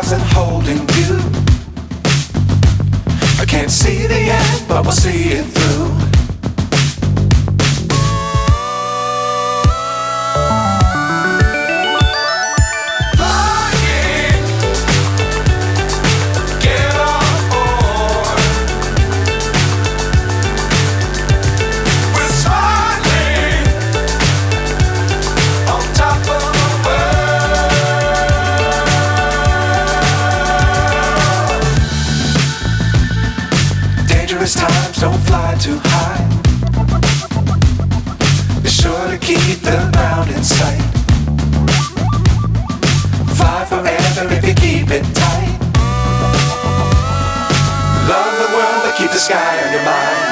stars and holding you. I can't see the end, but we'll see it through. Times don't fly too high. Be sure to keep the ground in sight. Fly forever if you keep it tight. Love the world but keep the sky on your mind.